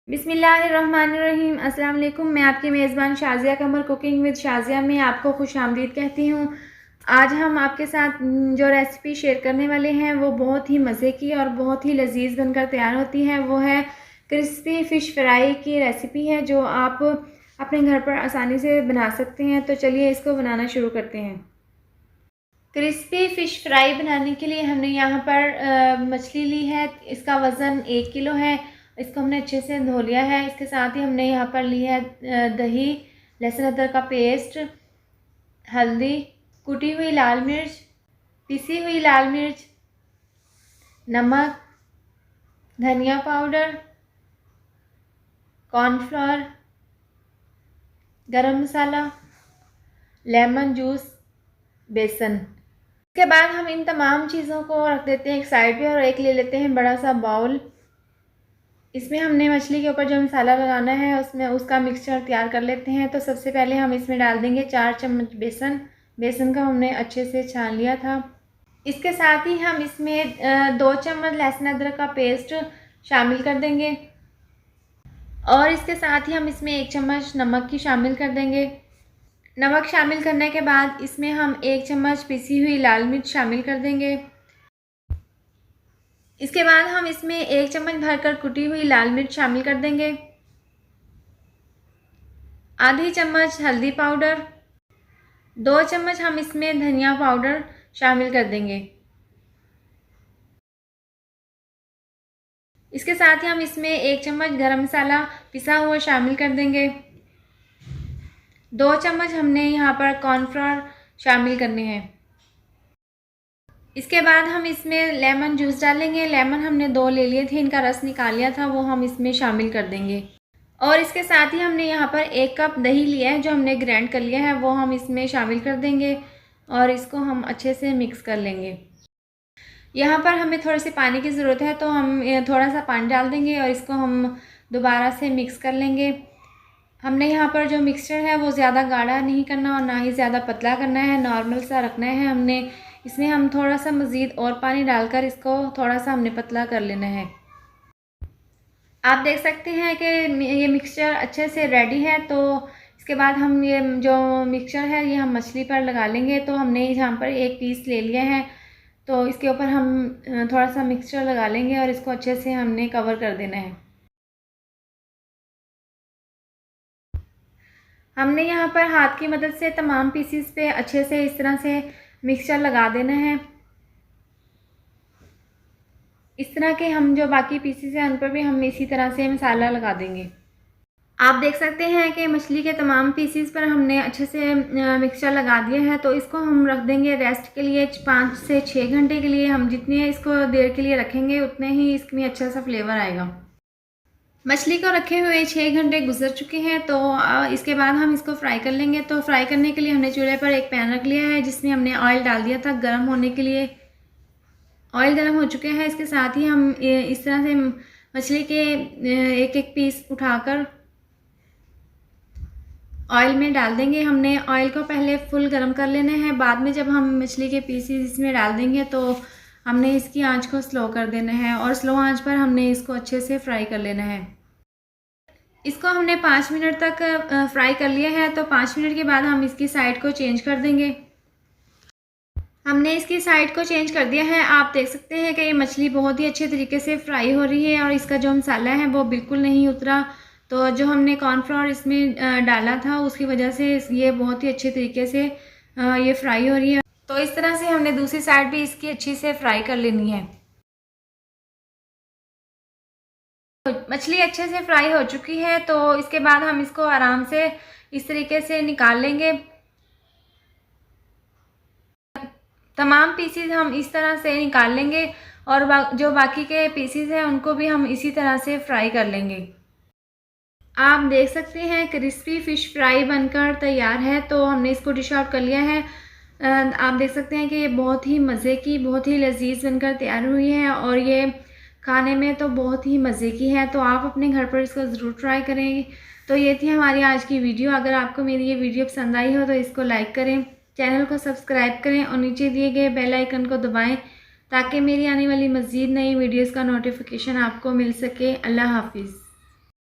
बिस्मिल्लाहिर्रहमानिर्रहीम। अस्सलाम वालेकुम। मैं आपकी मेज़बान शाज़िया कमर कुकिंग विद शाज़िया में आपको खुश आमदीद कहती हूँ। आज हम आपके साथ जो रेसिपी शेयर करने वाले हैं वो बहुत ही मज़े की और बहुत ही लजीज बनकर तैयार होती है। वो है क्रिस्पी फ़िश फ्राई की रेसिपी है जो आप अपने घर पर आसानी से बना सकते हैं। तो चलिए इसको बनाना शुरू करते हैं। क्रिस्पी फ़िश फ्राई बनाने के लिए हमने यहाँ पर मछली ली है। इसका वज़न 1 किलो है। इसको हमने अच्छे से धो लिया है। इसके साथ ही हमने यहाँ पर ली है दही, लहसुन अदरक का पेस्ट, हल्दी, कुटी हुई लाल मिर्च, पिसी हुई लाल मिर्च, नमक, धनिया पाउडर, कॉर्नफ्लोर, गरम मसाला, लेमन जूस, बेसन। इसके बाद हम इन तमाम चीज़ों को रख देते हैं एक साइड पे और एक ले लेते हैं बड़ा सा बाउल। इसमें हमने मछली के ऊपर जो मसाला लगाना है उसमें उसका मिक्सचर तैयार कर लेते हैं। तो सबसे पहले हम इसमें डाल देंगे 4 चम्मच बेसन। बेसन का हमने अच्छे से छान लिया था। इसके साथ ही हम इसमें 2 चम्मच लहसुन अदरक का पेस्ट शामिल कर देंगे और इसके साथ ही हम इसमें 1 चम्मच नमक की शामिल कर देंगे। नमक शामिल करने के बाद इसमें हम 1 चम्मच पिसी हुई लाल मिर्च शामिल कर देंगे। इसके बाद हम इसमें 1 चम्मच भरकर कुटी हुई लाल मिर्च शामिल कर देंगे, आधी चम्मच हल्दी पाउडर, 2 चम्मच हम इसमें धनिया पाउडर शामिल कर देंगे। इसके साथ ही हम इसमें 1 चम्मच गरम मसाला पिसा हुआ शामिल कर देंगे। 2 चम्मच हमने यहाँ पर कॉर्नफ्लोर शामिल करने हैं। इसके बाद हम इसमें लेमन जूस डालेंगे। लेमन हमने 2 ले लिए थे, इनका रस निकाल लिया था, वो हम इसमें शामिल कर देंगे। और इसके साथ ही हमने यहाँ पर 1 कप दही लिया है जो हमने ग्राइंड कर लिया है, वो हम इसमें शामिल कर देंगे और इसको हम अच्छे से मिक्स कर लेंगे। यहाँ पर हमें थोड़े से पानी की ज़रूरत है तो हम थोड़ा सा पानी डाल देंगे और इसको हम दोबारा से मिक्स कर लेंगे। हमने यहाँ पर जो मिक्सचर है वो ज़्यादा गाढ़ा नहीं करना और ना ही ज़्यादा पतला करना है, नॉर्मल सा रखना है। हमने इसमें हम थोड़ा सा मज़ीद और पानी डालकर इसको थोड़ा सा हमने पतला कर लेना है। आप देख सकते हैं कि ये मिक्सचर अच्छे से रेडी है। तो इसके बाद हम ये जो मिक्सचर है ये हम मछली पर लगा लेंगे। तो हमने यहाँ पर 1 पीस ले लिया है, तो इसके ऊपर हम थोड़ा सा मिक्सचर लगा लेंगे और इसको अच्छे से हमने कवर कर देना है। हमने यहाँ पर हाथ की मदद से तमाम पीसीस पे अच्छे से इस तरह से मिक्सचर लगा देना है। इस तरह के हम जो बाकी पीसीस हैं उन पर भी हम इसी तरह से मसाला लगा देंगे। आप देख सकते हैं कि मछली के तमाम पीसीस पर हमने अच्छे से मिक्सचर लगा दिया है। तो इसको हम रख देंगे रेस्ट के लिए 5 से 6 घंटे के लिए। हम जितनी इसको देर के लिए रखेंगे उतने ही इसमें अच्छा सा फ्लेवर आएगा। मछली को रखे हुए 6 घंटे गुजर चुके हैं। तो इसके बाद हम इसको फ्राई कर लेंगे। तो फ्राई करने के लिए हमने चूल्हे पर एक पैन रख लिया है जिसमें हमने ऑयल डाल दिया था गर्म होने के लिए। ऑयल गर्म हो चुके हैं। इसके साथ ही हम इस तरह से मछली के एक एक पीस उठाकर ऑयल में डाल देंगे। हमने ऑयल को पहले फुल गर्म कर लेना है, बाद में जब हम मछली के पीसेस इसमें डाल देंगे तो हमने इसकी आंच को स्लो कर देना है और स्लो आंच पर हमने इसको अच्छे से फ्राई कर लेना है। इसको हमने 5 मिनट तक फ्राई कर लिया है। तो 5 मिनट के बाद हम इसकी साइड को चेंज कर देंगे। हमने इसकी साइड को चेंज कर दिया है। आप देख सकते हैं कि ये मछली बहुत ही अच्छे तरीके से फ्राई हो रही है और इसका जो मसाला है वो बिल्कुल नहीं उतरा। तो जो हमने कॉर्नफ्लोर इसमें डाला था उसकी वजह से ये बहुत ही अच्छे तरीके से ये फ्राई हो रही है। तो इस तरह से हमने दूसरी साइड भी इसकी अच्छी से फ्राई कर लेनी है। मछली अच्छे से फ्राई हो चुकी है। तो इसके बाद हम इसको आराम से इस तरीके से निकाल लेंगे। तमाम पीसीज हम इस तरह से निकाल लेंगे और जो बाकी के पीसीज हैं उनको भी हम इसी तरह से फ्राई कर लेंगे। आप देख सकते हैं क्रिस्पी फ़िश फ्राई बनकर तैयार है। तो हमने इसको डिश आउट कर लिया है। आप देख सकते हैं कि ये बहुत ही मज़े की, बहुत ही लजीज बनकर तैयार हुई है और ये खाने में तो बहुत ही मज़े की है। तो आप अपने घर पर इसको ज़रूर ट्राई करें। तो ये थी हमारी आज की वीडियो। अगर आपको मेरी ये वीडियो पसंद आई हो तो इसको लाइक करें, चैनल को सब्सक्राइब करें और नीचे दिए गए बेल आइकन को दबाएं ताकि मेरी आने वाली मज़ीद नई वीडियोज़ का नोटिफिकेशन आपको मिल सके। अल्लाह हाफिज़।